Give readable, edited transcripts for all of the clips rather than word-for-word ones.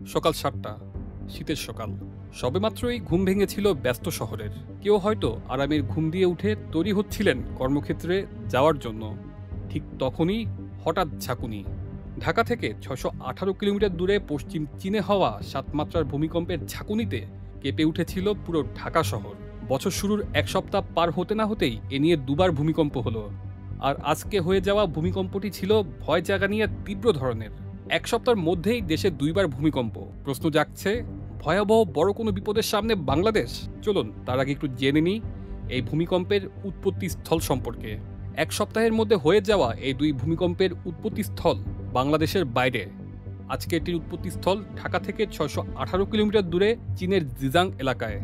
সকাল ৭টা, শীতের সকাল। সবেমাত্রই ঘুম ভেঙেছিল ব্যস্ত শহরের। কেউ হয়তো আরামের ঘুম দিয়ে উঠে তৈরি হচ্ছিলেন কর্মক্ষেত্রে যাওয়ার জন্য। ঠিক তখনই হঠাৎ ঝাঁকুনি। ঢাকা থেকে ৬১৮ কিলোমিটার দূরে পশ্চিম চীনে হওয়া ৭ মাত্রার ভূমিকম্পের ঝাঁকুনিতে কেঁপে উঠেছিল পুরো ঢাকা শহর। বছর শুরুর এক সপ্তাহ পার হতে না হতেই এ নিয়ে দুবার ভূমিকম্প হলো। আর আজকে হয়ে যাওয়া ভূমিকম্পটি ছিল ভয় জাগানিয়া তীব্র ধরনের। এক সপ্তাহের মধ্যেই দেশে দুইবার ভূমিকম্প। প্রশ্ন জাগছে, ভয়াবহ বড় কোনো বিপদের সামনে বাংলাদেশ? চলুন তার আগে একটু জেনে নিই এই ভূমিকম্পের উৎপত্তি স্থল সম্পর্কে। এক সপ্তাহের মধ্যে হয়ে যাওয়া এই দুই ভূমিকম্পের উৎপত্তি স্থল বাংলাদেশের বাইরে। আজকে এটির উৎপত্তিস্থল ঢাকা থেকে ৬১৮ কিলোমিটার দূরে চীনের জিজাং এলাকায়।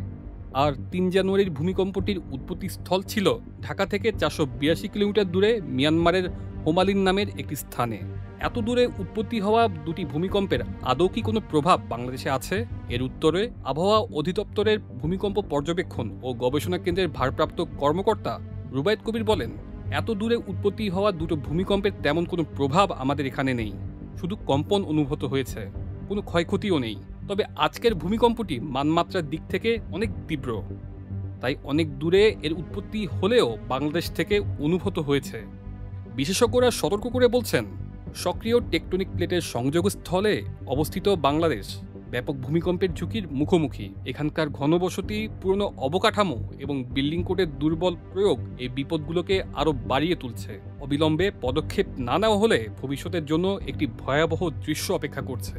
আর ৩ জানুয়ারির ভূমিকম্পটির উৎপত্তিস্থল ছিল ঢাকা থেকে ৪৮২ কিলোমিটার দূরে মিয়ানমারের হোমালিন নামের একটি স্থানে। এত দূরে উৎপত্তি হওয়া দুটি ভূমিকম্পের আদৌ কি কোনো প্রভাব বাংলাদেশে আছে? এর উত্তরে আবহাওয়া অধিদপ্তরের ভূমিকম্প পর্যবেক্ষণ ও গবেষণা কেন্দ্রের ভারপ্রাপ্ত কর্মকর্তা রুবায়েত কবির বলেন, এত দূরে উৎপত্তি হওয়া দুটো ভূমিকম্পের তেমন কোনো প্রভাব আমাদের এখানে নেই। শুধু কম্পন অনুভূত হয়েছে, কোনো ক্ষয়ক্ষতিও নেই। তবে আজকের ভূমিকম্পটি মানমাত্রার দিক থেকে অনেক তীব্র, তাই অনেক দূরে এর উৎপত্তি হলেও বাংলাদেশ থেকে অনুভূত হয়েছে। বিশেষজ্ঞরা সতর্ক করে বলছেন, সক্রিয় টেকটনিক প্লেটের সংযোগস্থলে অবস্থিত বাংলাদেশ ব্যাপক ভূমিকম্পের ঝুঁকির মুখোমুখি। এখানকার ঘনবসতি, পুরনো অবকাঠামো এবং বিল্ডিং কোডের দুর্বল প্রয়োগ এই বিপদগুলোকে আরও বাড়িয়ে তুলছে। অবিলম্বে পদক্ষেপ না নেওয়া হলে ভবিষ্যতের জন্য একটি ভয়াবহ দৃশ্য অপেক্ষা করছে।